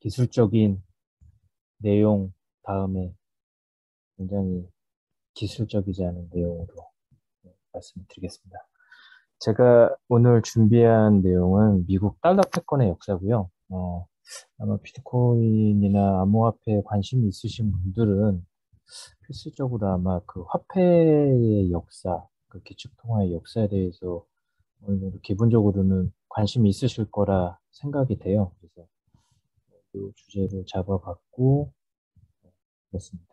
기술적인 내용 다음에 굉장히 기술적이지 않은 내용으로 말씀을 드리겠습니다. 제가 오늘 준비한 내용은 미국 달러 패권의 역사고요. 아마 비트코인이나 암호화폐에 관심이 있으신 분들은 필수적으로 아마 그 화폐의 역사, 그 기축통화의 역사에 대해서 어느 정도 기본적으로는 관심이 있으실 거라 생각이 돼요. 그래서 그 주제를 잡아봤고, 그렇습니다.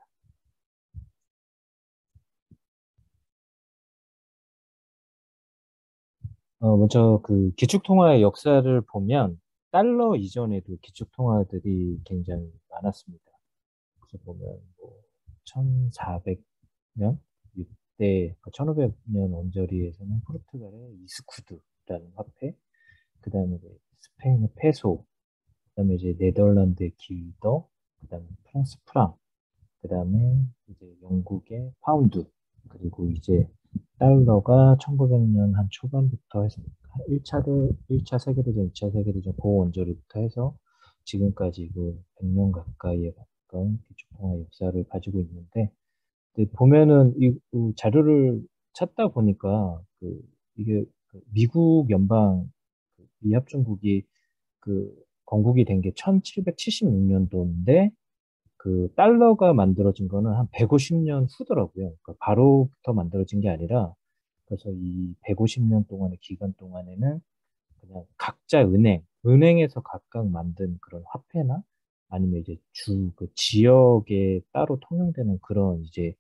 먼저 그 기축통화의 역사를 보면 달러 이전에도 기축통화들이 굉장히 많았습니다. 그래서 보면 뭐 1400년, 6대, 1500년 언저리에서는 포르투갈의 이스쿠드라는 화폐, 그 다음에 스페인의 페소, 그 다음에 이제 네덜란드의 길더, 그 다음에 프랑스 프랑, 그 다음에 이제 영국의 파운드, 그리고 이제 달러가 1900년 한 초반부터 해서 1차 세계대전, 2차 세계대전 고원조리부터 해서 지금까지 그 100년 가까이에 가까운 기축통화 역사를 가지고 있는데, 근데 보면은 이 자료를 찾다 보니까 이게 그 미국 연방 미합중국이 그 건국이 된 게 1776년도인데 그 달러가 만들어진 거는 한 150년 후더라고요. 그러니까 바로부터 만들어진 게 아니라 그래서 이 150년 동안의 기간 동안에는 그냥 각자 은행에서 각각 만든 그런 화폐나 아니면 이제 그 지역에 따로 통용되는 그런 이제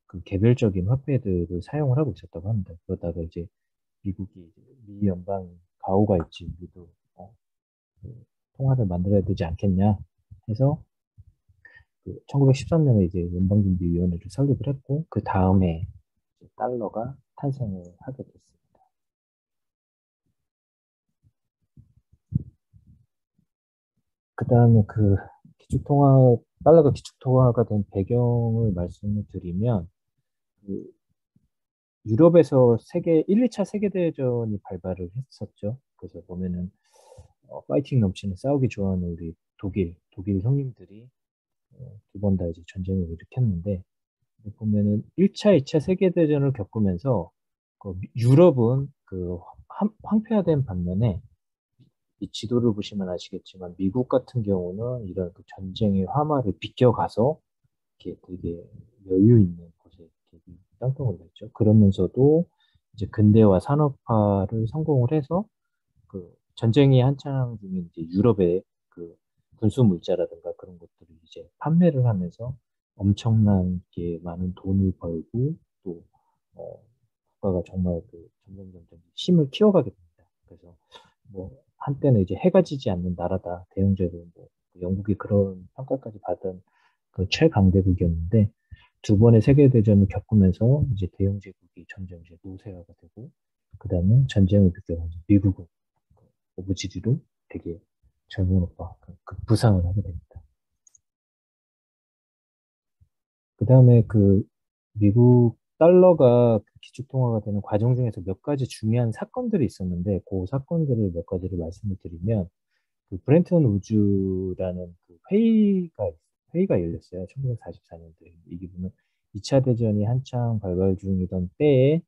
그 개별적인 화폐들을 사용을 하고 있었다고 합니다. 그러다가 이제 미국이 이제 미 연방 가오가 있지, 우리도 그 통화를 만들어야 되지 않겠냐 해서 그 1913년에 이제 연방준비위원회를 설립을 했고, 그 다음에 달러가 탄생을 하게 됐습니다. 그 다음에 그 달러가 기축통화가 된 배경을 말씀을 드리면, 그 유럽에서 1, 2차 세계대전이 발발을 했었죠. 그래서 보면은, 파이팅 넘치는 싸우기 좋아하는 우리 독일 형님들이 두 번 다 이제 전쟁을 일으켰는데, 보면은 1차, 2차 세계대전을 겪으면서 그 유럽은 그 황폐화된 반면에 이 지도를 보시면 아시겠지만 미국 같은 경우는 이런 그 전쟁의 화마를 비껴가서 이렇게 되게 여유 있는 곳에 이렇게 땅덩어리 있죠. 그러면서도 이제 근대화 산업화를 성공을 해서 그 전쟁이 한창 중인 이제 유럽의 그 군수 물자라든가 그런 것들을 이제 판매를 하면서 엄청나게 많은 돈을 벌고 또 국가가 정말 그 점점 힘을 키워가게 됩니다. 그래서 뭐 한때는 이제 해가 지지 않는 나라다 대영제로 뭐 영국이 그런 평가까지 받은 그 최강대국이었는데 두 번의 세계대전을 겪으면서 이제 대영제국이 점점 이제 노쇠화가 되고 그 다음에 전쟁을 겪으면서 미국은 오브지리로 되게 젊은 오빠 그 부상을 하게 됩니다. 그 다음에 그 미국 달러가 그 기축통화가 되는 과정 중에서 몇 가지 중요한 사건들이 있었는데 그 사건들을 몇 가지를 말씀을 드리면 그 브렌튼 우주라는 그 회의가 열렸어요. 1944년도에. 이게 보면 2차 대전이 한창 발발 중이던 때에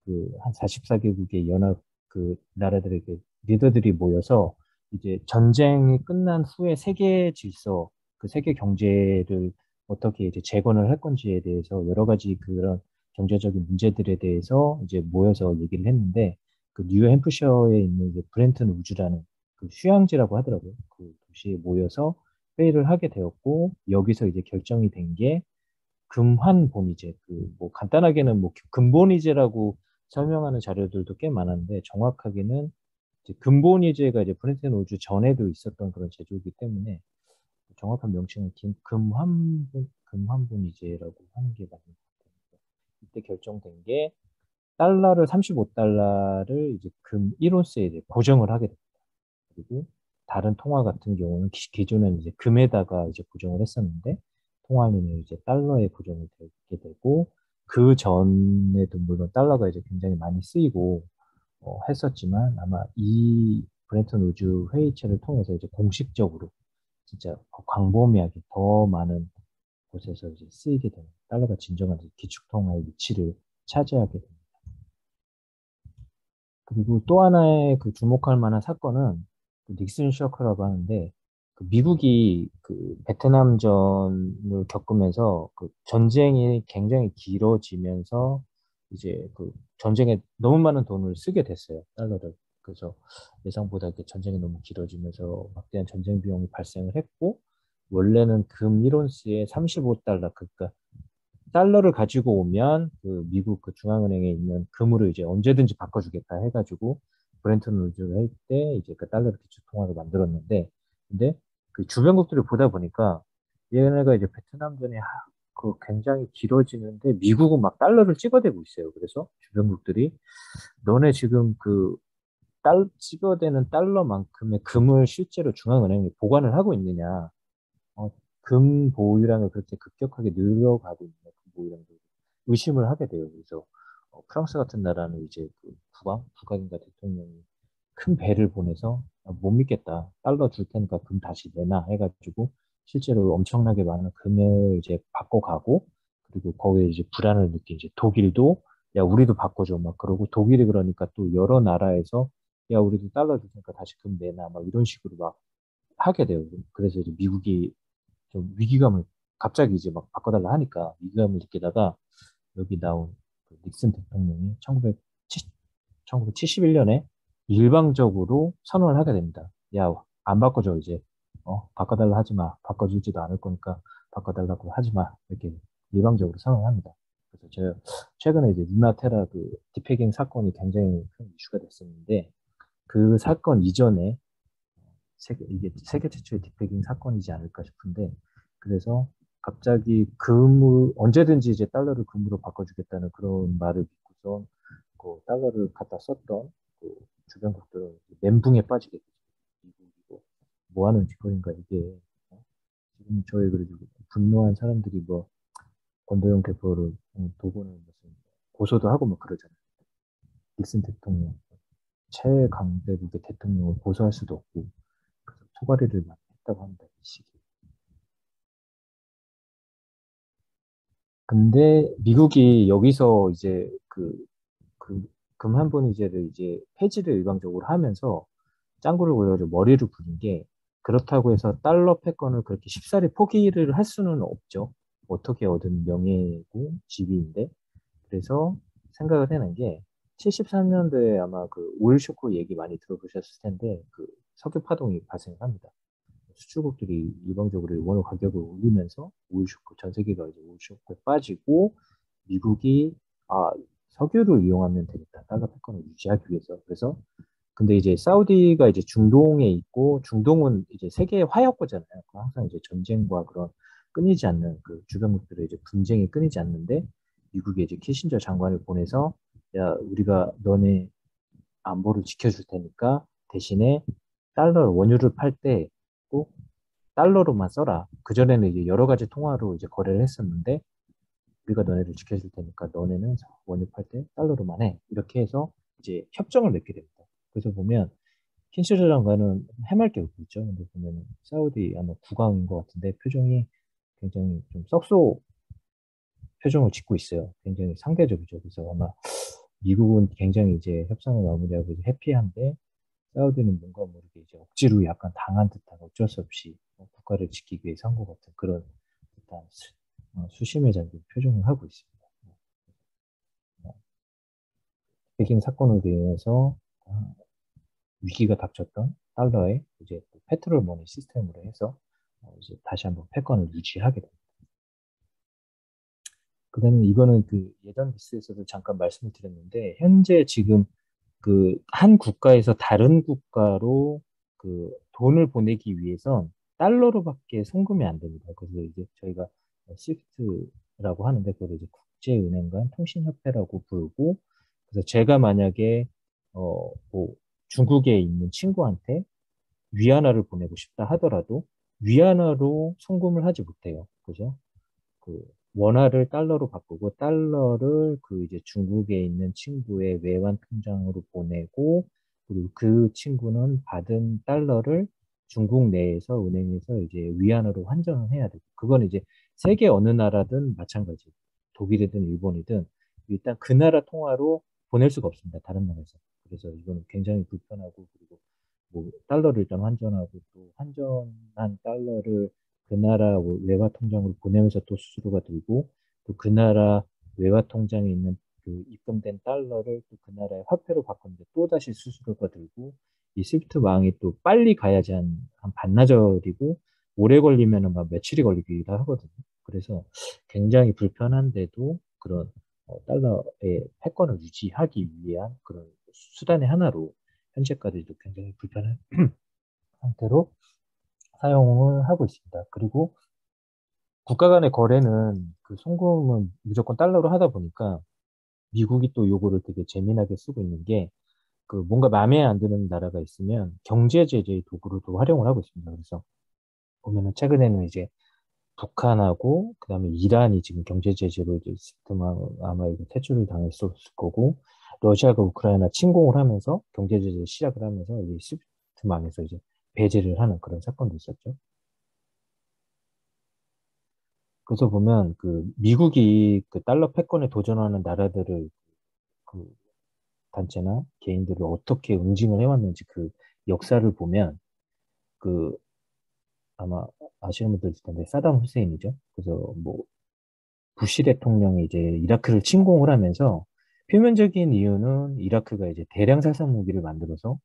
그 한 44개국의 연합 그 나라들에게 리더들이 모여서 이제 전쟁이 끝난 후에 세계 질서, 그 세계 경제를 어떻게 이제 재건을 할 건지에 대해서 여러 가지 그런 경제적인 문제들에 대해서 이제 모여서 얘기를 했는데 그 뉴햄프셔에 있는 이제 브렌튼 우주라는 그 휴양지라고 하더라고요. 그 도시에 모여서 회의를 하게 되었고 여기서 이제 결정이 된 게 금환본이제 그 뭐 간단하게는 뭐 근본이제라고 설명하는 자료들도 꽤 많았는데 정확하게는 이제 근본이제가 이제 브렌튼 우주 전에도 있었던 그런 제조이기 때문에 정확한 명칭은 금환본이제라고 하는 게 맞는 것 같아요. 이때 결정된 게 달러를 35달러를 이제 금 1온스에 이제 고정을 하게 됩니다. 그리고 다른 통화 같은 경우는 기존에는 이제 금에다가 이제 고정을 했었는데 통화는 이제 달러에 고정이 되게 되고 그 전에도 물론 달러가 이제 굉장히 많이 쓰이고 했었지만 아마 이 브렌튼 우주 회의체를 통해서 이제 공식적으로 진짜 광범위하게 더 많은 곳에서 이제 쓰이게 되는 달러가 진정한 이제 기축통화의 위치를 차지하게 됩니다. 그리고 또 하나의 그 주목할 만한 사건은 그 닉슨 쇼크라고 하는데 그 미국이 그 베트남전을 겪으면서 그 전쟁이 굉장히 길어지면서 이제 그 전쟁에 너무 많은 돈을 쓰게 됐어요. 달러를. 그래서 예상보다 이렇게 전쟁이 너무 길어지면서 막대한 전쟁 비용이 발생을 했고 원래는 금 1온스에 35달러 그러니까 달러를 가지고 오면 그 미국 그 중앙은행에 있는 금으로 이제 언제든지 바꿔주겠다 해가지고 브렌튼 루즈가 할 때 이제 그 달러를 기축 통화로 만들었는데 근데 그 주변국들이 보다 보니까 얘네가 이제 베트남전이 그 굉장히 길어지는데 미국은 막 달러를 찍어대고 있어요. 그래서 주변국들이 너네 지금 그 찍어대는 달러만큼의 금을 실제로 중앙은행이 보관을 하고 있느냐? 어, 금 보유량을 그렇게 급격하게 늘어가고 있는 금 보유량도 의심을 하게 돼요. 그래서 프랑스 같은 나라는 이제 그 국가인가 대통령이 큰 배를 보내서 못 믿겠다. 달러 줄 테니까 금 다시 내놔 해가지고 실제로 엄청나게 많은 금을 이제 바꿔가고 그리고 거기에 이제 불안을 느낀 이제 독일도 야 우리도 바꿔줘 막 그러고 독일이 그러니까 또 여러 나라에서 야 우리도 달러 줄 테니까 다시 금 내놔 막 이런 식으로 막 하게 돼요. 그래서 이제 미국이 좀 위기감을 갑자기 이제 막 바꿔달라 하니까 위기감을 느끼다가 여기 나온 그 닉슨 대통령이 1971년에 일방적으로 선언을 하게 됩니다. 야, 안 바꿔줘, 이제. 바꿔달라 하지 마. 바꿔주지도 않을 거니까 바꿔달라고 하지 마. 이렇게 일방적으로 선언을 합니다. 그래서 제가 최근에 이제 루나테라 그 디패깅 사건이 굉장히 큰 이슈가 됐었는데 그 사건 이전에 이게 세계 최초의 디패깅 사건이지 않을까 싶은데, 그래서 갑자기 언제든지 이제 달러를 금으로 바꿔주겠다는 그런 말을 믿고서 그 달러를 갖다 썼던 그 주변국들은 멘붕에 빠지게 되죠. 미국이고, 뭐 하는 짓거리인가 이게. 지금 저희 그래도 분노한 사람들이 뭐, 권도영 대표를 도구는 무슨 고소도 하고 뭐 그러잖아요. 닉슨 대통령, 최강대국의 대통령을 고소할 수도 없고, 그래서 토가리를 많이 했다고 합니다. 이 시기. 근데 미국이 여기서 이제 그 금 한 번이제를 이제 폐지를 일방적으로 하면서 짱구를 굴려서 머리를 굴린 게 그렇다고 해서 달러 패권을 그렇게 쉽사리 포기를 할 수는 없죠. 어떻게 얻은 명예고 지위인데. 그래서 생각을 해낸 게 73년도에 아마 그 오일 쇼크 얘기 많이 들어보셨을 텐데 그 석유 파동이 발생합니다. 수출국들이 일방적으로 원유 가격을 올리면서 오일 쇼크, 전 세계가 이제 오일 쇼크에 빠지고 미국이 석유를 이용하면 되겠다. 달러 패권을 유지하기 위해서. 그래서 근데 이제 사우디가 이제 중동에 있고 중동은 이제 세계의 화약고잖아요. 항상 이제 전쟁과 그런 끊이지 않는 그 주변국들의 이제 분쟁이 끊이지 않는데 미국이 이제 키신저 장관을 보내서 야 우리가 너네 안보를 지켜줄 테니까 대신에 원유를 팔 때 꼭 달러로만 써라. 그전에는 이제 여러 가지 통화로 이제 거래를 했었는데 우리가 너네를 지켜줄 테니까 너네는 원유 팔 때 달러로만 해. 이렇게 해서 이제 협정을 맺게 됩니다. 그래서 보면 킨시저 장관은 해맑게 웃고 있죠. 근데 보면 사우디 아마 국왕인 것 같은데 표정이 굉장히 좀 썩소 표정을 짓고 있어요. 굉장히 상대적이죠. 그래서 아마 미국은 굉장히 이제 협상을 마무리하고 이제 해피한데 사우디는 뭔가 모르게 이제 억지로 약간 당한 듯한 어쩔 수 없이 국가를 지키기 위해서 한 것 같은 그런 듯한 수심에 잠긴 표정을 하고 있습니다. 어, 백인 사건으로 인해서 위기가 닥쳤던 달러의 이제 페트롤 머니 시스템으로 해서 이제 다시 한번 패권을 유지하게 됩니다. 그다음에 이거는 그 예전 뉴스에서도 잠깐 말씀을 드렸는데 현재 지금 그 한 국가에서 다른 국가로 그 돈을 보내기 위해선 달러로밖에 송금이 안 됩니다. 그래서 이제 저희가 스위프트라고 하는데 그걸 이제 국제은행 간 통신협회라고 부르고 그래서 제가 만약에 뭐 중국에 있는 친구한테 위안화를 보내고 싶다 하더라도 위안화로 송금을 하지 못해요. 그죠? 그 원화를 달러로 바꾸고 달러를 그 이제 중국에 있는 친구의 외환 통장으로 보내고 그리고 그 친구는 받은 달러를 중국 내에서 은행에서 이제 위안으로 환전을 해야 되고, 그건 이제 세계 어느 나라든 마찬가지. 독일이든 일본이든 일단 그 나라 통화로 보낼 수가 없습니다. 다른 나라에서. 그래서 이건 굉장히 불편하고, 그리고 뭐 달러를 일단 환전하고, 또 환전한 달러를 그 나라 외화 통장으로 보내면서 또 수수료가 들고, 또 그 나라 외화 통장에 있는 그 입금된 달러를 또 그 나라의 화폐로 바꾸는데 또 다시 수수료가 들고, 이 스위프트 망이 또 빨리 가야지 한 반나절이고, 오래 걸리면은 막 며칠이 걸리기도 하거든요. 그래서 굉장히 불편한데도 그런 달러의 패권을 유지하기 위한 그런 수단의 하나로 현재까지도 굉장히 불편한 상태로 사용을 하고 있습니다. 그리고 국가 간의 거래는 그 송금은 무조건 달러로 하다 보니까 미국이 또 요거를 되게 재미나게 쓰고 있는 게, 그 뭔가 마음에 안 드는 나라가 있으면 경제 제재의 도구로도 활용을 하고 있습니다. 그래서 보면은 최근에는 이제 북한하고 그다음에 이란이 지금 경제 제재로 이제 아마 이거 퇴출을 당했을 거고, 러시아가 우크라이나 침공을 하면서 경제 제재 시작을 하면서 이 스위프트망에서 이제 배제를 하는 그런 사건도 있었죠. 그래서 보면 그 미국이 그 달러 패권에 도전하는 나라들을, 그 단체나 개인들을 어떻게 응징을 해왔는지 그 역사를 보면, 그 아마 아시는 분들 있을 텐데 사담 후세인이죠. 그래서 뭐 부시 대통령이 이제 이라크를 침공을 하면서 표면적인 이유는 이라크가 이제 대량 살상 무기를 만들어서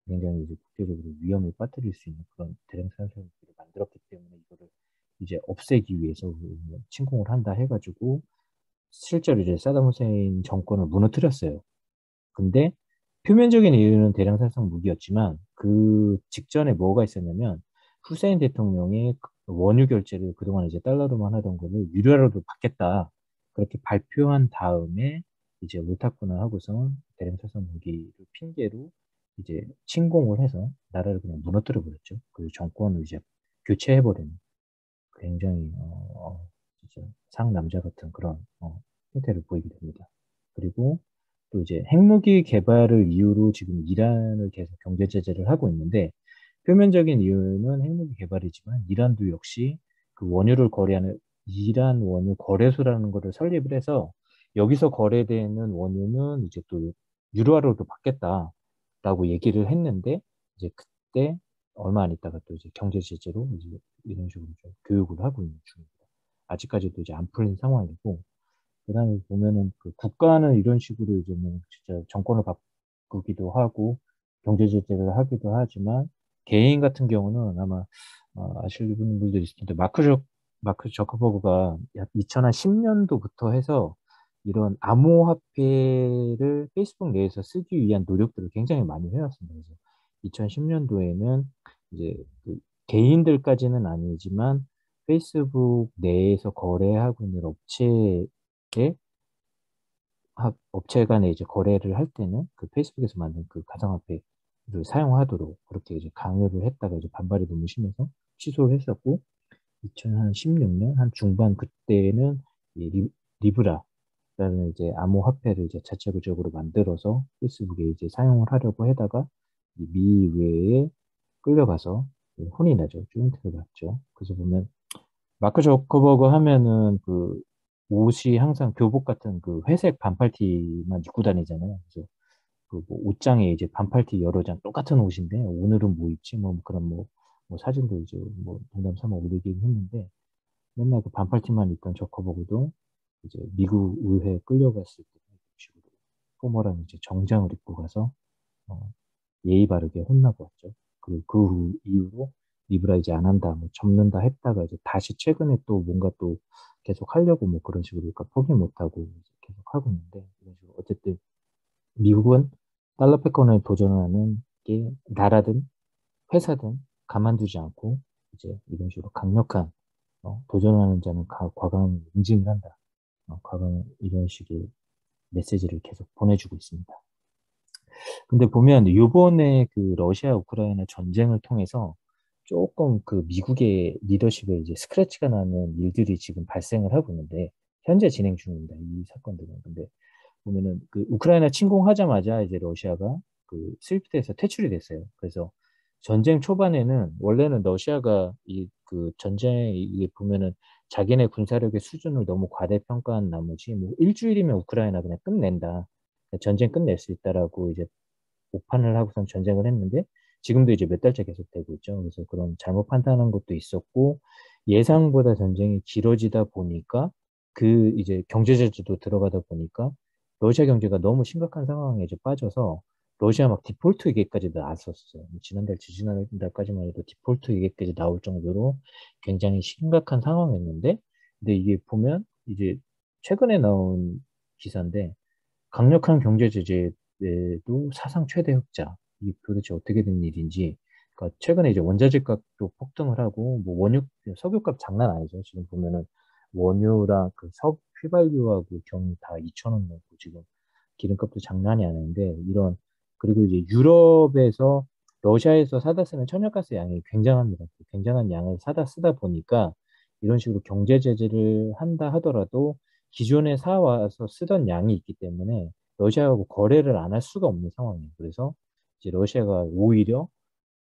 굉장히 이제 국제적으로 위험을 빠뜨릴 수 있는 그런 대량 살상 무기를 만들었기 때문에 이거를 이제 없애기 위해서 침공을 한다 해가지고 실제로 이제 사담 후세인 정권을 무너뜨렸어요. 근데 표면적인 이유는 대량 살상 무기였지만 그 직전에 뭐가 있었냐면, 후세인 대통령이 원유 결제를 그동안 이제 달러로만 하던 거를 유료로도 받겠다, 그렇게 발표한 다음에 이제 옳았구나 하고서 대량 살상 무기를 핑계로 이제 침공을 해서 나라를 그냥 무너뜨려 버렸죠. 그 정권을 이제 교체해버리는 굉장히 진짜 상남자 같은 그런 형태를 보이게 됩니다. 그리고 또 이제 핵무기 개발을 이유로 지금 이란을 계속 경제 제재를 하고 있는데, 표면적인 이유는 핵무기 개발이지만 이란도 역시 그 원유를 거래하는 이란 원유 거래소라는 것을 설립을 해서 여기서 거래되는 원유는 이제 또 유로화로도 받겠다라고 얘기를 했는데, 이제 그때 얼마 안 있다가 또 이제 경제 제재로 이제 이런 식으로 좀 교육을 하고 있는 중입니다. 아직까지도 이제 안 풀린 상황이고, 그다음에 보면은 그 국가는 이런 식으로 이제 뭐 진짜 정권을 바꾸기도 하고 경제 제재를 하기도 하지만, 개인 같은 경우는 아마 아시는 분들도 있을 텐데 마크 저커버그가 약 2010년도부터 해서 이런 암호화폐를 페이스북 내에서 쓰기 위한 노력들을 굉장히 많이 해왔습니다. 그래서 2010년도에는 이제 그 개인들까지는 아니지만 페이스북 내에서 거래하고 있는 업체에 업체 간에 이제 거래를 할 때는 그 페이스북에서 만든 그 가상화폐를 사용하도록 그렇게 이제 강요를 했다가 이제 반발이 너무 심해서 취소를 했었고, 2016년 한 중반 그때는 이 리브라라는 이제 암호화폐를 이제 자체적으로 만들어서 페이스북에 이제 사용을 하려고 하다가 이 미의회에 끌려가서 혼이 나죠. 조인트를 받죠. 그래서 보면 마크 저커버그 하면은 그 옷이 항상 교복 같은 그 회색 반팔티만 입고 다니잖아요. 그래서 그 뭐 옷장에 이제 반팔티 여러 장 똑같은 옷인데 오늘은 뭐 입지 뭐 그런 뭐 사진도 이제 뭐 농담 삼아 올리긴 했는데, 맨날 그 반팔티만 입던 저커버그도 이제 미국 의회에 끌려갔을 때 이런 식으로 포멀한 이제 정장을 입고 가서 어, 예의 바르게 혼나고 왔죠. 그리고 이후로 리브라 이제 안 한다, 뭐 접는다 했다가 이제 다시 최근에 또 뭔가 또 계속 하려고 뭐 그런 식으로 그러니까 포기 못하고 이제 계속 하고 있는데, 이런 식으로 어쨌든 미국은 달러 패권에 도전하는 게 나라든 회사든 가만두지 않고 이제 이런 식으로 강력한 도전하는 자는 과감히 응징을 한다. 과감히 이런 식의 메시지를 계속 보내주고 있습니다. 근데 보면 요번에 그 러시아 우크라이나 전쟁을 통해서 조금 그 미국의 리더십에 이제 스크래치가 나는 일들이 지금 발생을 하고 있는데, 현재 진행 중입니다. 이 사건들은. 근데 보면은 그 우크라이나 침공하자마자 이제 러시아가 그 스위프트에서 퇴출이 됐어요. 그래서 전쟁 초반에는 원래는 러시아가 이 그 전쟁 이게 보면은 자기네 군사력의 수준을 너무 과대평가한 나머지 뭐 일주일이면 우크라이나 그냥 끝낸다. 전쟁 끝낼 수 있다라고 이제 오판을 하고선 전쟁을 했는데 지금도 이제 몇 달째 계속되고 있죠. 그래서 그런 잘못 판단한 것도 있었고 예상보다 전쟁이 길어지다 보니까 그 이제 경제 제재도 들어가다 보니까 러시아 경제가 너무 심각한 상황에 이제 빠져서 러시아 막 디폴트 위기까지 나왔었어요. 지난달, 지지난달까지만 해도 디폴트 위기까지 나올 정도로 굉장히 심각한 상황이었는데, 근데 이게 보면 이제 최근에 나온 기사인데 강력한 경제 제재에도 사상 최대 흑자. 이게 도대체 어떻게 된 일인지. 그러니까 최근에 이제 원자재 값도 폭등을 하고, 뭐 원유, 석유값 장난 아니죠. 지금 보면은 원유랑 그 휘발유하고 경유 다 2천 원 넘고 지금 기름값도 장난이 아닌데 이런 그리고 이제 유럽에서 러시아에서 사다 쓰는 천연가스 양이 굉장합니다. 굉장한 양을 사다 쓰다 보니까 이런 식으로 경제 제재를 한다 하더라도 기존에 사와서 쓰던 양이 있기 때문에 러시아하고 거래를 안 할 수가 없는 상황이에요. 그래서 이제 러시아가 오히려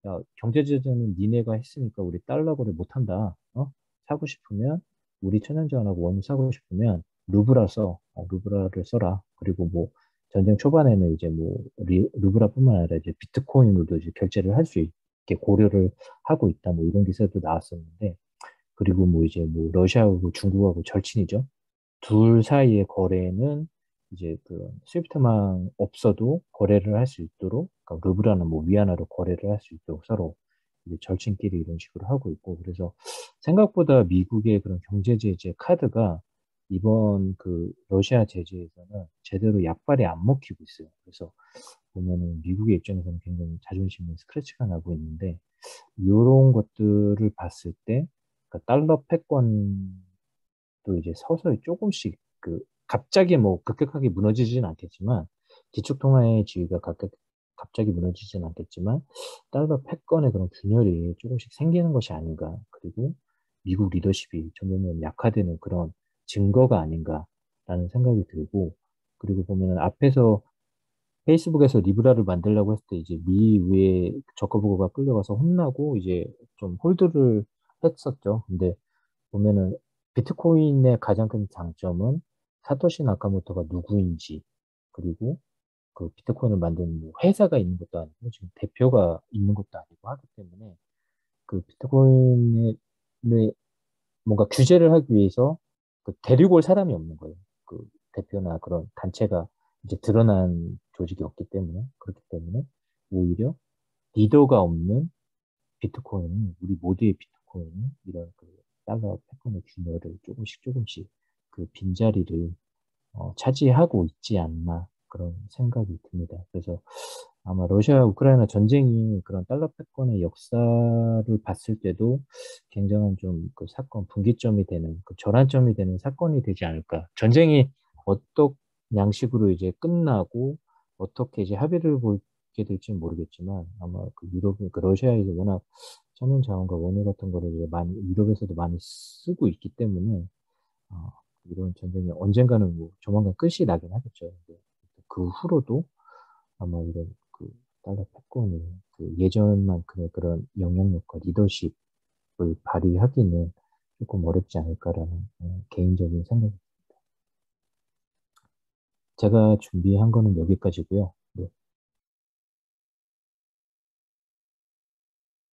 야, 경제 제재는 니네가 했으니까 우리 달러 거래 못 한다. 어? 사고 싶으면 우리 천연자원하고 원유 사고 싶으면 루브라 써. 루브라를 써라. 그리고 뭐 전쟁 초반에는 이제 뭐 루브라뿐만 아니라 이제 비트코인으로도 이제 결제를 할 수 있게 고려를 하고 있다. 뭐 이런 기사도 나왔었는데 그리고 뭐 이제 뭐 러시아하고 중국하고 절친이죠. 둘 사이의 거래는 이제 그 스위프트만 없어도 거래를 할 수 있도록, 그러니까 루브라는 뭐 위안화로 거래를 할 수 있도록 서로 이제 절친끼리 이런 식으로 하고 있고, 그래서 생각보다 미국의 그런 경제 제재 카드가 이번 그 러시아 제재에서는 제대로 약발이 안 먹히고 있어요. 그래서 보면은 미국의 입장에서는 굉장히 자존심에 스크래치가 나고 있는데, 이런 것들을 봤을 때, 그러니까 달러 패권 또 이제 서서히 조금씩 그 갑자기 뭐 급격하게 무너지진 않겠지만 기축 통화의 지위가 갑자기 무너지진 않겠지만 달러 패권의 그런 균열이 조금씩 생기는 것이 아닌가. 그리고 미국 리더십이 점점 약화되는 그런 증거가 아닌가라는 생각이 들고 그리고 보면은 앞에서 페이스북에서 리브라를 만들려고 했을 때 이제 미 의회 저커버그가 끌려가서 혼나고 이제 좀 홀드를 했었죠. 근데 보면은 비트코인의 가장 큰 장점은 사토시 나카모토가 누구인지 그리고 그 비트코인을 만든 뭐 회사가 있는 것도 아니고 지금 대표가 있는 것도 아니고 하기 때문에 그 비트코인에 뭔가 규제를 하기 위해서 그 데리고 올 사람이 없는 거예요. 그 대표나 그런 단체가 이제 드러난 조직이 없기 때문에 그렇기 때문에 오히려 리더가 없는 비트코인이 우리 모두의 비트코인이 이런 그 달러 패권의 균열을 조금씩 조금씩 그 빈자리를 차지하고 있지 않나 그런 생각이 듭니다. 그래서 아마 러시아 우크라이나 전쟁이 그런 달러 패권의 역사를 봤을 때도 굉장한 좀 그 사건 분기점이 되는 그 전환점이 되는 사건이 되지 않을까. 전쟁이 어떤 양식으로 이제 끝나고 어떻게 이제 합의를 보게 될지는 모르겠지만 아마 그 유럽 그 러시아에서 워낙 천연 자원과 원유 같은 거를 이제 많이 유럽에서도 많이 쓰고 있기 때문에 어, 이런 전쟁이 언젠가는 뭐 조만간 끝이 나긴 하겠죠. 근데 그 후로도 아마 이런 그 달러 패권이 그 예전만큼의 그런 영향력과 리더십을 발휘하기는 조금 어렵지 않을까라는 개인적인 생각이 제가 준비한 거는 여기까지고요.